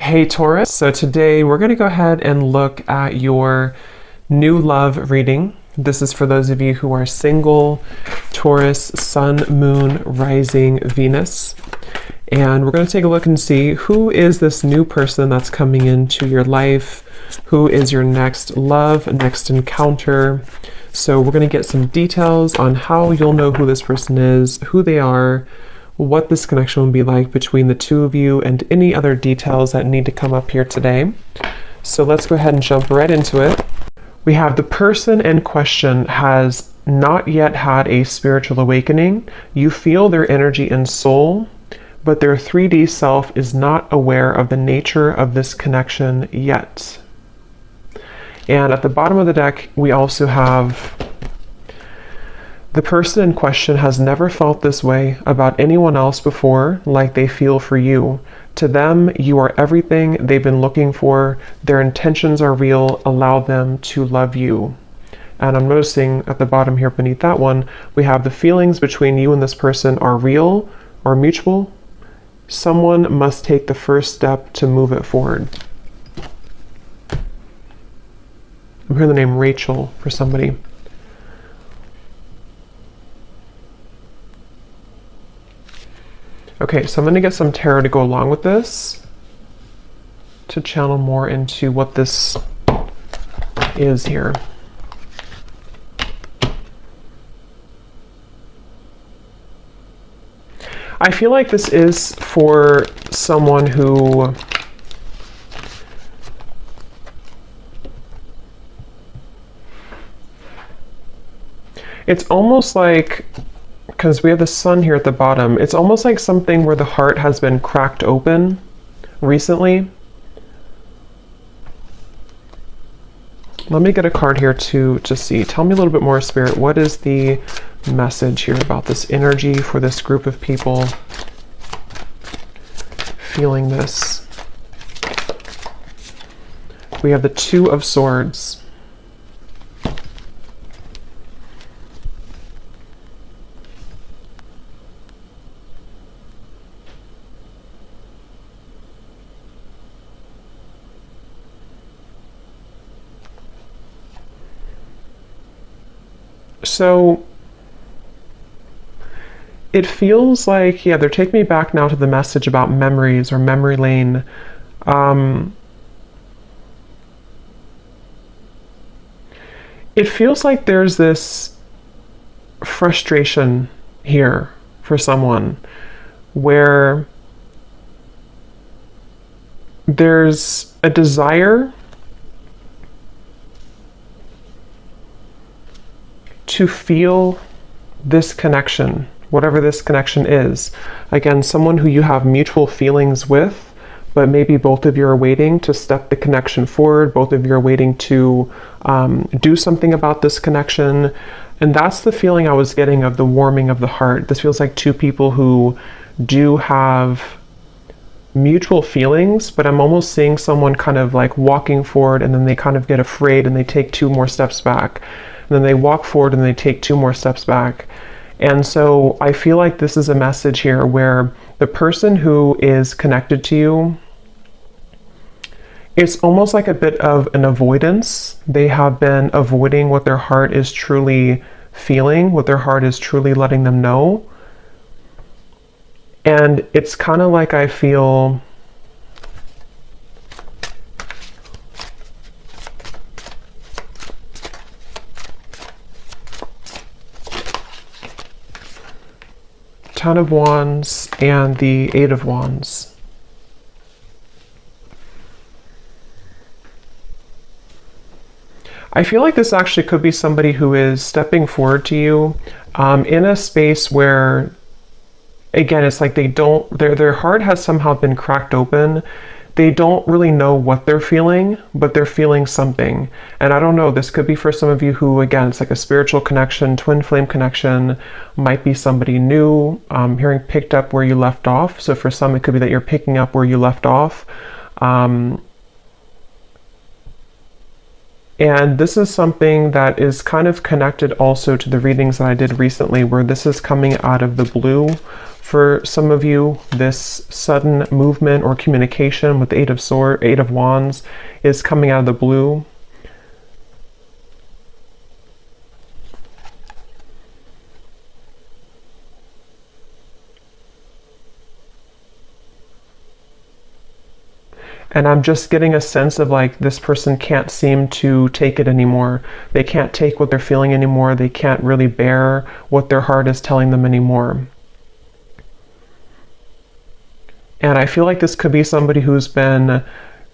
Hey Taurus, so today we're going to go ahead and look at your new love reading. This is for those of you who are single, Taurus, Sun, Moon, Rising, Venus. And we're going to take a look and see who is this new person that's coming into your life, who is your next love, next encounter. So we're going to get some details on how you'll know who this person is, who they are, what this connection will be like between the two of you, and any other details that need to come up here today. So let's go ahead and jump right into it. We have the person in question has not yet had a spiritual awakening. You feel their energy and soul, but their 3D self is not aware of the nature of this connection yet. And at the bottom of the deck, we also have the person in question has never felt this way about anyone else before, like they feel for you. To them, you are everything they've been looking for. Their intentions are real. Allow them to love you. And I'm noticing at the bottom here beneath that one, we have the feelings between you and this person are real or mutual. Someone must take the first step to move it forward. I'm hearing the name Rachel for somebody. Okay, so I'm going to get some tarot to go along with this to channel more into what this is here. I feel like this is for someone who it's almost like, because we have the sun here at the bottom, it's almost like something where the heart has been cracked open recently. Let me get a card here to see. Tell me a little bit more, Spirit. What is the message here about this energy for this group of people feeling this? We have the Two of Swords. So it feels like, yeah, they're taking me back now to the message about memories or memory lane. It feels like there's this frustration here for someone where there's a desire to feel this connection, whatever this connection is. Again, someone who you have mutual feelings with, but maybe both of you are waiting to step the connection forward. Both of you are waiting to do something about this connection. And that's the feeling I was getting of the warming of the heart. This feels like two people who do have mutual feelings, but I'm almost seeing someone kind of like walking forward and then they kind of get afraid and they take two more steps back. And then they walk forward and they take two more steps back. And so I feel like this is a message here where the person who is connected to you, it's almost like a bit of an avoidance. They have been avoiding what their heart is truly feeling, what their heart is truly letting them know. And it's kind of like I feel Ten of Wands and the Eight of Wands. I feel like this actually could be somebody who is stepping forward to you in a space where, again, it's like they don't, their heart has somehow been cracked open. They don't really know what they're feeling, but they're feeling something. And I don't know, this could be for some of you who, again, it's like a spiritual connection, twin flame connection, might be somebody new, hearing picked up where you left off. So for some, it could be that you're picking up where you left off. And this is something that is kind of connected also to the readings that I did recently, where this is coming out of the blue for some of you. This sudden movement or communication with the Eight of Wands is coming out of the blue. And I'm just getting a sense of like this person can't seem to take it anymore. They can't take what they're feeling anymore. They can't really bear what their heart is telling them anymore. And I feel like this could be somebody who's been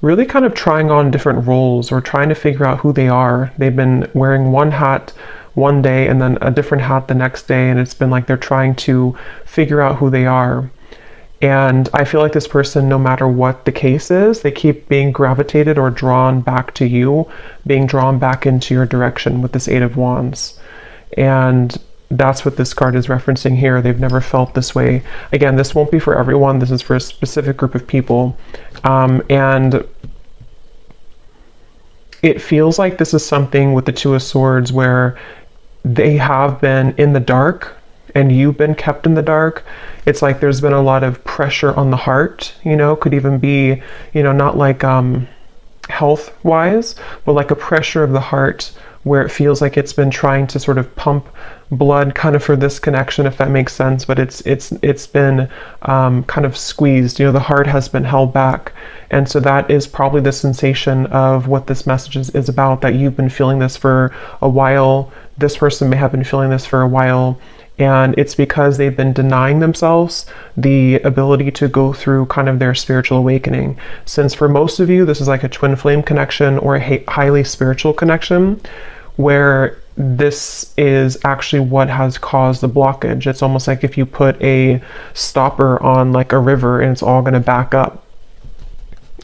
really kind of trying on different roles or trying to figure out who they are. They've been wearing one hat one day and then a different hat the next day, and it's been like they're trying to figure out who they are. And I feel like this person, no matter what the case is, they keep being gravitated or drawn back to you, being drawn back into your direction with this Eight of Wands. And that's what this card is referencing here. They've never felt this way. Again, this won't be for everyone. This is for a specific group of people. And it feels like this is something with the Two of Swords where they have been in the dark and you've been kept in the dark. It's like there's been a lot of pressure on the heart, you know, could even be, you know, not like health wise, but like a pressure of the heart where it feels like it's been trying to sort of pump blood kind of for this connection, if that makes sense, but it's been kind of squeezed, you know, the heart has been held back. And so that is probably the sensation of what this message is about, that you've been feeling this for a while. This person may have been feeling this for a while. And it's because they've been denying themselves the ability to go through kind of their spiritual awakening. Since for most of you, this is like a twin flame connection or a highly spiritual connection, where this is actually what has caused the blockage. It's almost like if you put a stopper on like a river and it's all going to back up.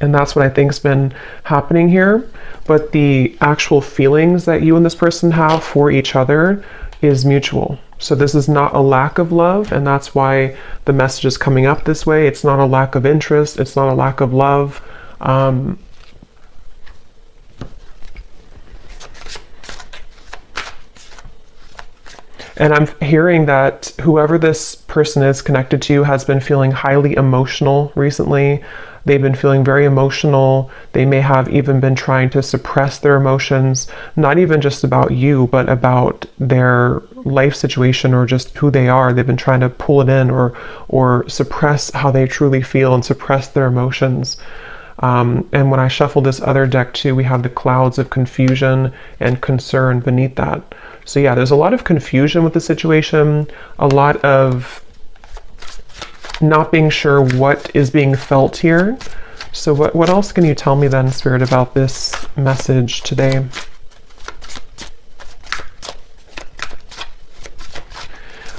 And that's what I think's been happening here. But the actual feelings that you and this person have for each other is mutual. So this is not a lack of love, and that's why the message is coming up this way. It's not a lack of interest. It's not a lack of love. And I'm hearing that whoever this person is connected to has been feeling highly emotional recently. They've been feeling very emotional. They may have even been trying to suppress their emotions, not even just about you, but about their life situation or just who they are. They've been trying to pull it in or suppress how they truly feel and suppress their emotions. And when I shuffle this other deck too, we have the clouds of confusion and concern beneath that. So yeah, there's a lot of confusion with the situation, a lot of not being sure what is being felt here. So what else can you tell me then, Spirit, about this message today?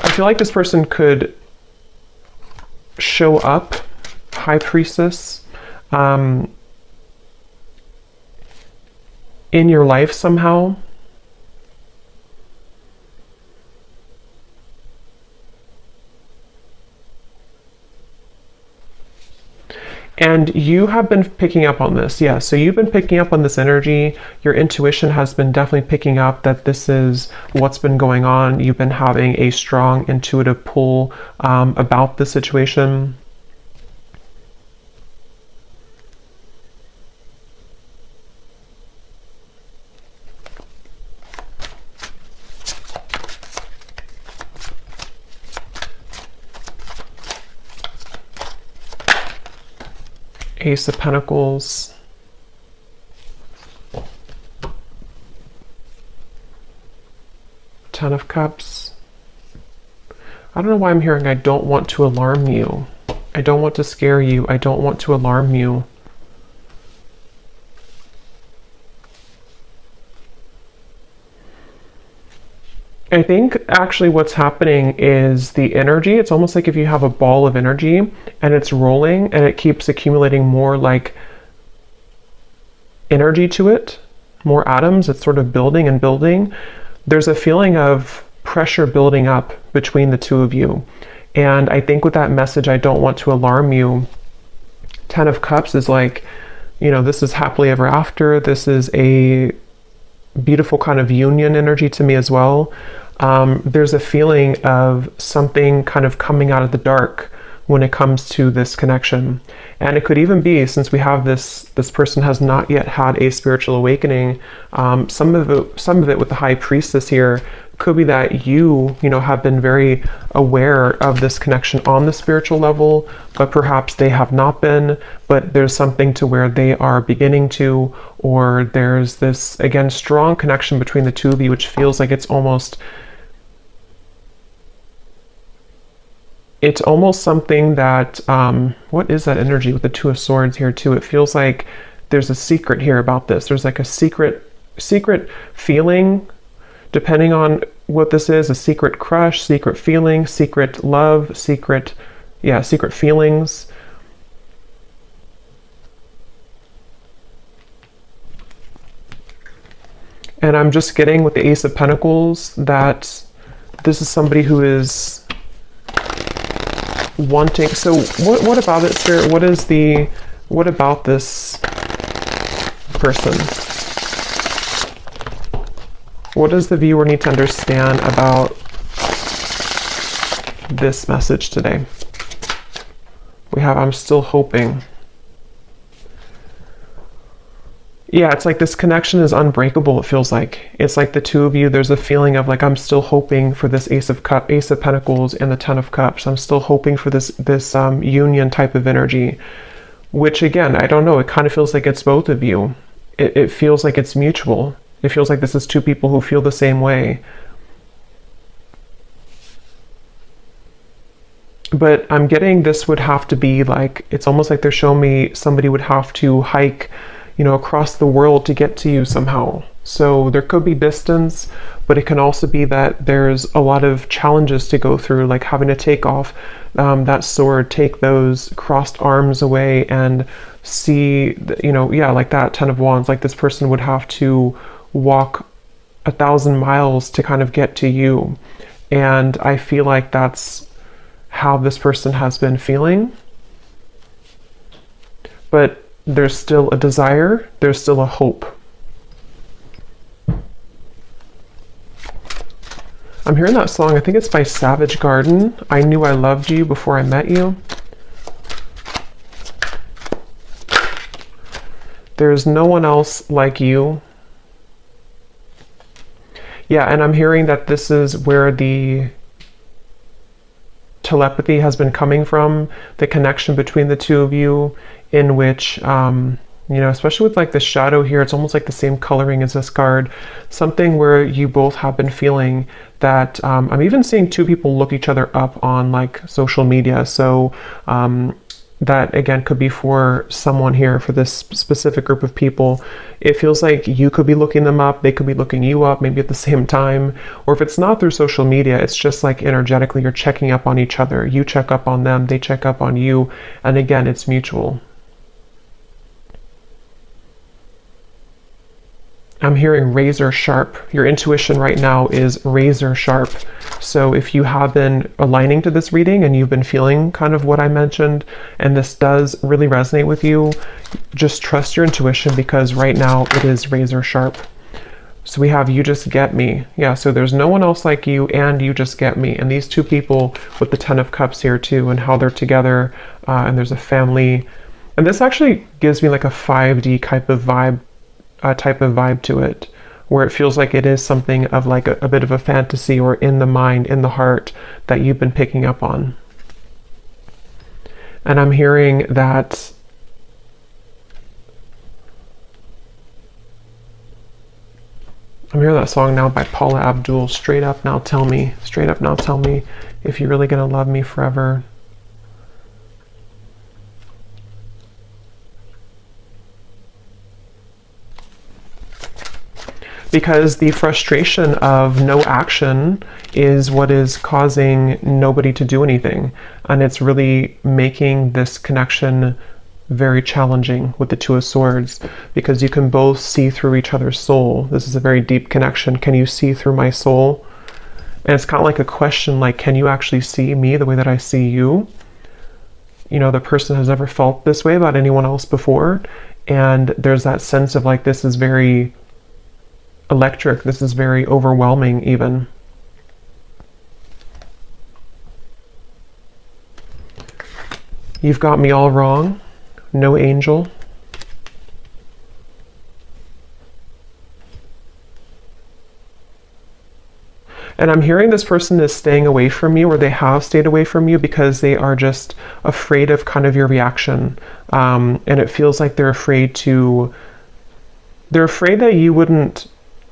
I feel like this person could show up, High Priestess, in your life somehow. And you have been picking up on this, yeah. So you've been picking up on this energy. Your intuition has been definitely picking up that this is what's been going on. You've been having a strong intuitive pull about the situation. Ace of Pentacles. Ten of Cups. I don't know why I'm hearing I don't want to alarm you. I don't want to scare you. I don't want to alarm you. I think actually what's happening is the energy. It's almost like if you have a ball of energy and it's rolling and it keeps accumulating more like energy to it, more atoms. It's sort of building and building. There's a feeling of pressure building up between the two of you. And I think with that message, I don't want to alarm you. Ten of Cups is like, you know, this is happily ever after. This is a beautiful kind of union energy to me as well. There's a feeling of something kind of coming out of the dark when it comes to this connection. And it could even be, since we have this person has not yet had a spiritual awakening, some of it with the High Priestess here could be that you know, have been very aware of this connection on the spiritual level, but perhaps they have not been, but there's something to where they are beginning to, or there's this, again, strong connection between the two of you, which feels like it's almost something that, what is that energy with the Two of Swords here too? It feels like there's a secret here about this. There's like a secret feeling, depending on what this is, a secret crush, secret feeling, secret love, secret feelings. And I'm just getting with the Ace of Pentacles that this is somebody who is wanting. So what about it, Spirit? What about this person? What does the viewer need to understand about this message today? We have, I'm still hoping. Yeah, it's like this connection is unbreakable, it feels like. It's like the two of you, there's a feeling of like, I'm still hoping for this Ace of Pentacles and the Ten of Cups. I'm still hoping for this union type of energy, which again, I don't know, it kind of feels like it's both of you. It feels like it's mutual. It feels like this is two people who feel the same way. But I'm getting this would have to be like, it's almost like they're showing me somebody would have to hike, you know, across the world to get to you somehow. So there could be distance, but it can also be that there's a lot of challenges to go through, like having to take off that sword, take those crossed arms away and see, you know, yeah, like that Ten of Wands, like this person would have to walk 1,000 miles to kind of get to you. And I feel like that's how this person has been feeling. But there's still a desire, there's still a hope. I'm hearing that song, I think it's by Savage Garden, I Knew I Loved You Before I Met You. There's no one else like you. Yeah, and I'm hearing that this is where the telepathy has been coming from, the connection between the two of you, in which, you know, especially with like the shadow here, it's almost like the same coloring as this card, something where you both have been feeling that, I'm even seeing two people look each other up on like social media. So that again could be for someone here, for this specific group of people. It feels like you could be looking them up, they could be looking you up, maybe at the same time. Or if it's not through social media, it's just like energetically you're checking up on each other. You check up on them, they check up on you. And again, it's mutual. I'm hearing razor sharp. Your intuition right now is razor sharp. So if you have been aligning to this reading and you've been feeling kind of what I mentioned, and this does really resonate with you, just trust your intuition, because right now it is razor sharp. So we have You Just Get Me. Yeah, so there's no one else like you and You Just Get Me. And these two people with the Ten of Cups here too, and how they're together, and there's a family. And this actually gives me like a 5D type of vibe to it, where it feels like it is something of like a bit of a fantasy, or in the mind, in the heart, that you've been picking up on. And I'm hearing that song now by Paula Abdul, Straight Up Now Tell Me, Straight Up Now Tell Me If You're Really Gonna Love Me Forever. Because the frustration of no action is what is causing nobody to do anything. And it's really making this connection very challenging with the Two of Swords, because you can both see through each other's soul. This is a very deep connection. Can you see through my soul? And it's kind of like a question, like, can you actually see me the way that I see you? You know, the person has never felt this way about anyone else before. And there's that sense of like, this is very electric. This is very overwhelming even. You've got me all wrong. No angel. And I'm hearing this person is staying away from you, or they have stayed away from you because they are just afraid of kind of your reaction. And it feels like they're afraid that you wouldn't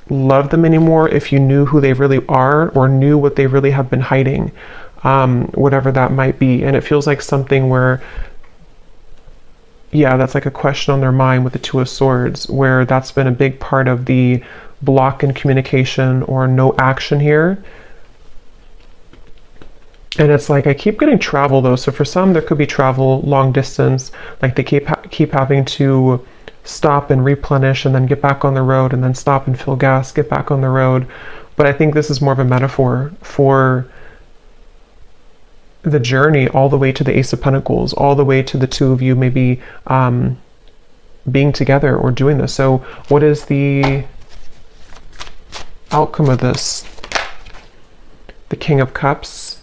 love them anymore if you knew who they really are or knew what they really have been hiding, whatever that might be. And it feels like something where, yeah, that's like a question on their mind with the Two of Swords, where that's been a big part of the block in communication or no action here. And it's like I keep getting travel though, so for some there could be travel long distance, like they keep having to stop and replenish and then get back on the road, and then stop and fill gas, get back on the road. But I think this is more of a metaphor for the journey all the way to the Ace of Pentacles, all the way to the two of you maybe being together or doing this. So what is the outcome of this? The King of Cups.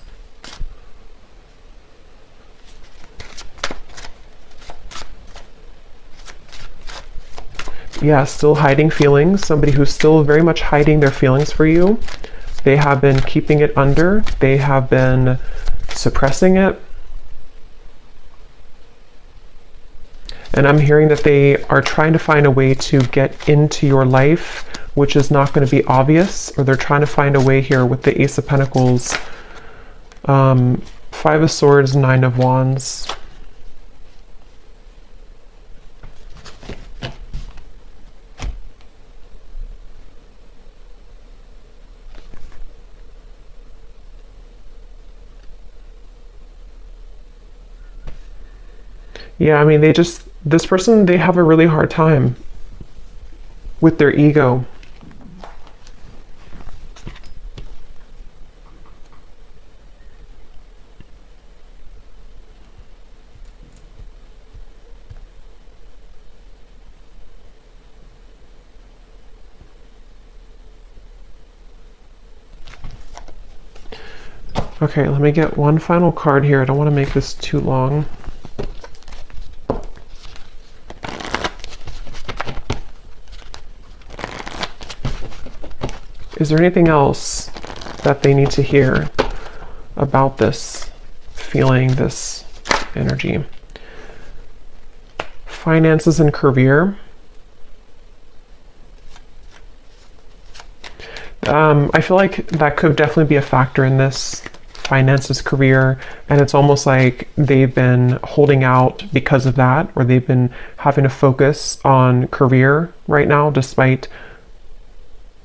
Yeah, still hiding feelings. Somebody who's still very much hiding their feelings for you. They have been keeping it under. They have been suppressing it. And I'm hearing that they are trying to find a way to get into your life, which is not going to be obvious, or they're trying to find a way here with the Ace of Pentacles, Five of Swords, Nine of Wands. Yeah, I mean, this person, they have a really hard time with their ego. Okay, let me get one final card here. I don't want to make this too long. Is there anything else that they need to hear about this feeling, this energy? Finances and career. I feel like that could definitely be a factor in this. Finances, career, and it's almost like they've been holding out because of that, or they've been having to focus on career right now despite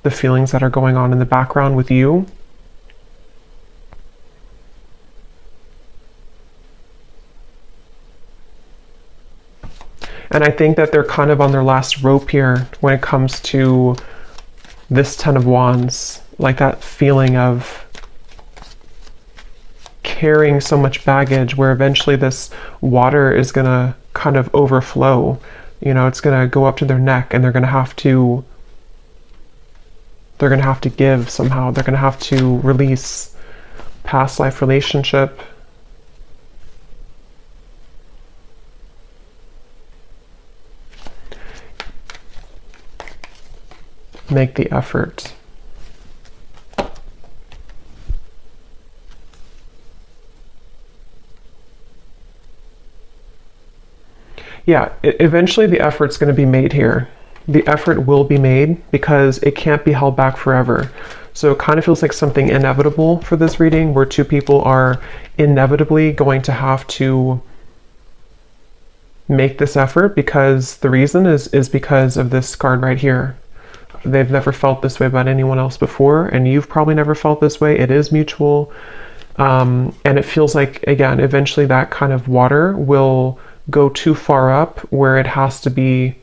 the feelings that are going on in the background with you. And I think that they're kind of on their last rope here when it comes to this Ten of Wands, like that feeling of carrying so much baggage where eventually this water is going to kind of overflow. You know, it's going to go up to their neck, and they're going to have to give somehow. They're going to have to release past life relationship. Make the effort. Yeah, eventually the effort's going to be made here. The effort will be made because it can't be held back forever. So it kind of feels like something inevitable for this reading, where two people are inevitably going to have to make this effort, because the reason is because of this card right here. They've never felt this way about anyone else before, and you've probably never felt this way. It is mutual. And it feels like, again, eventually that kind of water will go too far up where it has to be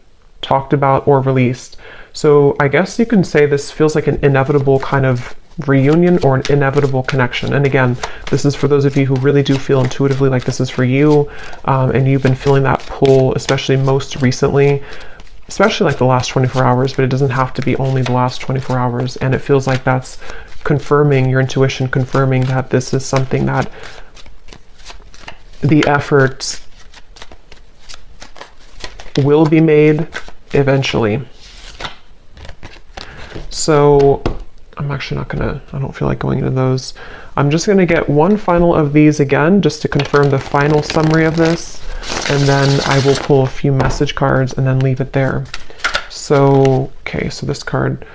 talked about or released. So I guess you can say this feels like an inevitable kind of reunion or an inevitable connection. And again, this is for those of you who really do feel intuitively like this is for you, and you've been feeling that pull, especially most recently. especially like the last 24 hours, but it doesn't have to be only the last 24 hours. And it feels like that's confirming your intuition, confirming that this is something that the effort will be made eventually. So I'm actually not gonna, I don't feel like going into those. I'm just gonna get one final of these again, just to confirm the final summary of this. And then I will pull a few message cards and then leave it there. So, okay, so this card,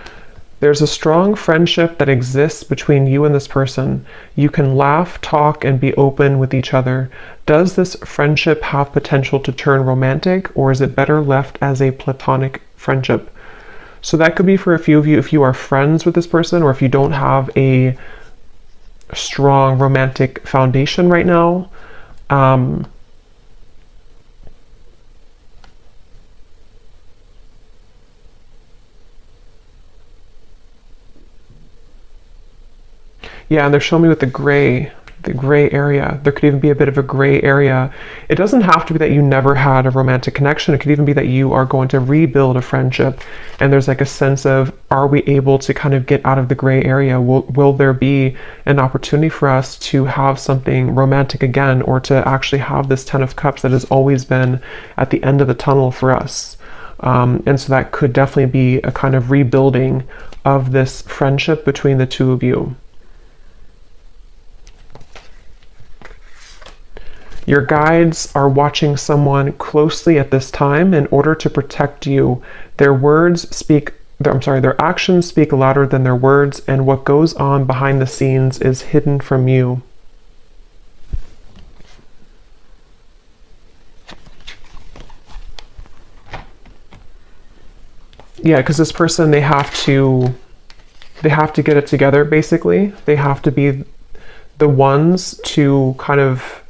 there's a strong friendship that exists between you and this person. You can laugh, talk, and be open with each other. Does this friendship have potential to turn romantic, or is it better left as a platonic friendship? So that could be for a few of you if you are friends with this person, or if you don't have a strong romantic foundation right now. Yeah, and they're showing me with the gray area. There could even be a bit of a gray area. It doesn't have to be that you never had a romantic connection. It could even be that you are going to rebuild a friendship. And there's like a sense of, are we able to kind of get out of the gray area? Will there be an opportunity for us to have something romantic again, or to actually have this 10 of Cups that has always been at the end of the tunnel for us? And so that could definitely be a kind of rebuilding of this friendship between the two of you. Your guides are watching someone closely at this time in order to protect you. Their actions speak louder than their words, and what goes on behind the scenes is hidden from you. Yeah, because this person, they have to get it together, basically. They have to be the ones to kind of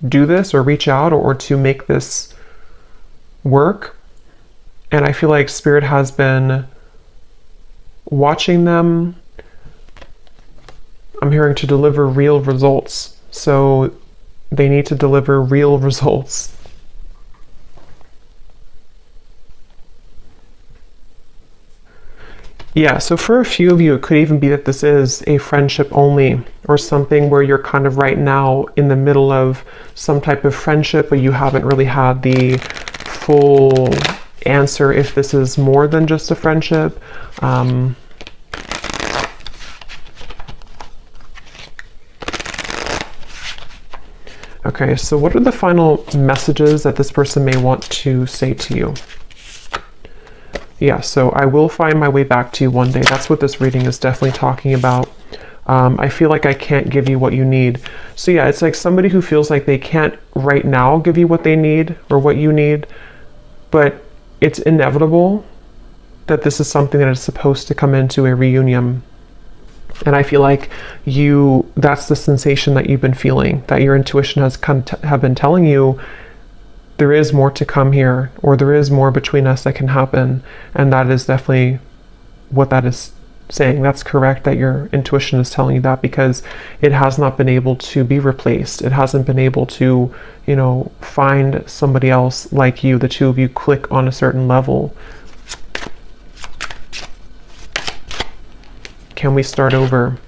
do this, or reach out, or to make this work. And I feel like Spirit has been watching them. I'm hearing to deliver real results. So they need to deliver real results. Yeah, so for a few of you, it could even be that this is a friendship only, or something where you're kind of right now in the middle of some type of friendship, but you haven't really had the full answer if this is more than just a friendship. Okay, so what are the final messages that this person may want to say to you? Yeah, so I will find my way back to you one day. That's what this reading is definitely talking about. I feel like I can't give you what you need. So yeah, it's like somebody who feels like they can't right now give you what they need or what you need, but it's inevitable that this is something that is supposed to come into a reunion. And I feel like that's the sensation that you've been feeling, that your intuition have been telling you there is more to come here, or there is more between us that can happen. And that is definitely what that is saying. That's correct, that your intuition is telling you that, because it has not been able to be replaced. It hasn't been able to, find somebody else like you. The two of you click on a certain level. Can we start over?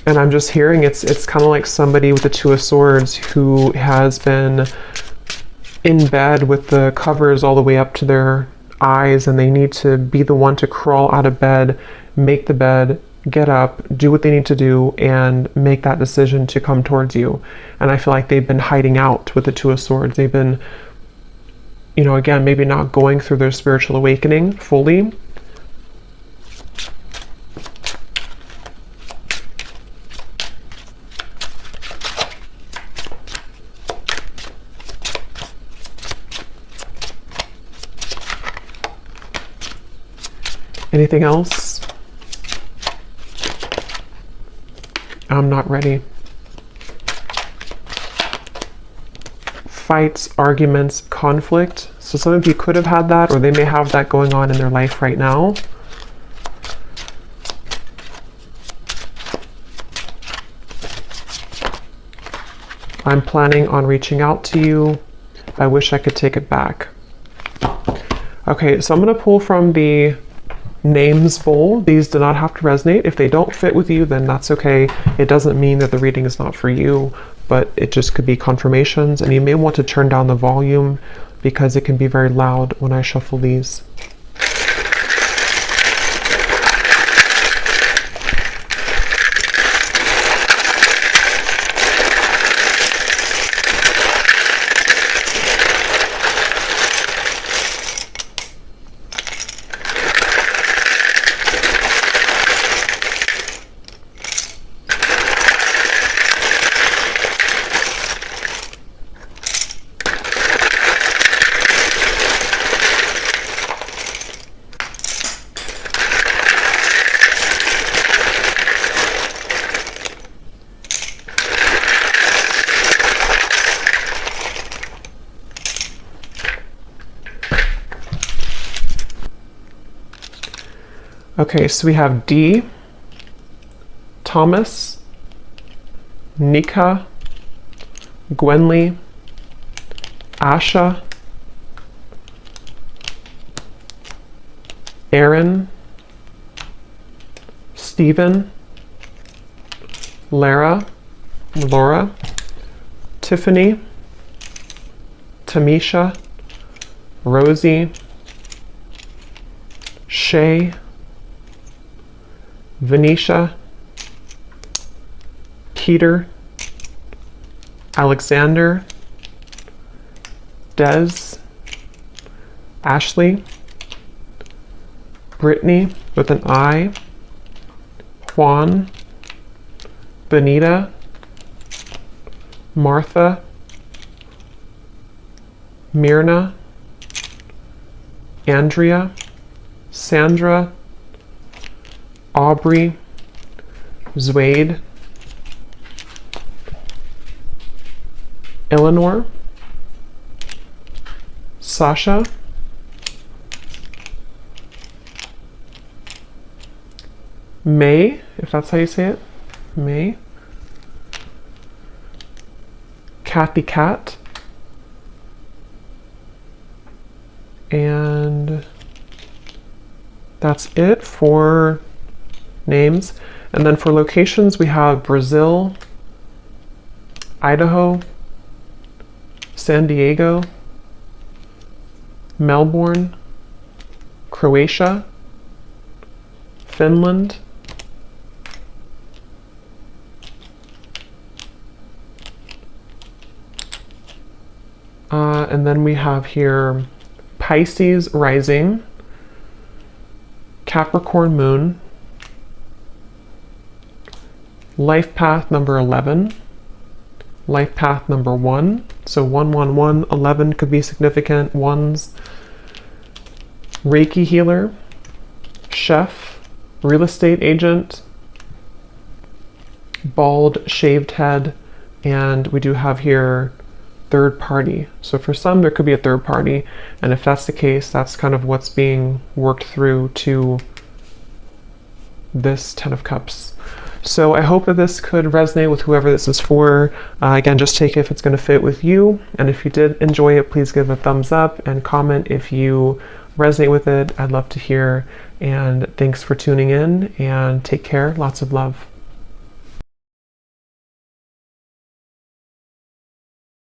And I'm just hearing it's kind of like somebody with the Two of Swords who has been in bed with the covers all the way up to their eyes, and they need to be the one to crawl out of bed, make the bed, get up, do what they need to do, and make that decision to come towards you. And I feel like they've been hiding out with the Two of Swords. They've been, again, maybe not going through their spiritual awakening fully. Anything else? I'm not ready. Fights, arguments, conflict. So some of you could have had that, or they may have that going on in their life right now. I'm planning on reaching out to you. I wish I could take it back. Okay, so I'm going to pull from the names bowl. These do not have to resonate. If they don't fit with you, then that's okay. It doesn't mean that the reading is not for you, but it just could be confirmations, and you may want to turn down the volume because it can be very loud when I shuffle these. Okay, so we have D, Thomas, Nika, Gwenly, Asha, Aaron, Stephen, Lara, Laura, Tiffany, Tamisha, Rosie, Shay, Venetia, Keter, Alexander, Des, Ashley, Brittany with an I, Juan, Benita, Martha, Myrna, Andrea, Sandra, Aubrey, Zwade, Eleanor, Sasha, May, if that's how you say it, May, Kathy Cat, and that's it for names. And then for locations, we have Brazil, Idaho, San Diego, Melbourne, Croatia, Finland, and then we have here Pisces rising, Capricorn moon, life path number 11, life path number 1, so 111, 11 could be significant ones, Reiki healer, chef, real estate agent, bald shaved head, and we do have here third party. So for some there could be a third party, and if that's the case, that's kind of what's being worked through to this 10 of Cups. So I hope that this could resonate with whoever this is for. Again, just take it if it's going to fit with you, and if you did enjoy it, please give a thumbs up and comment if you resonate with it. I'd love to hear, and thanks for tuning in, and take care. Lots of love.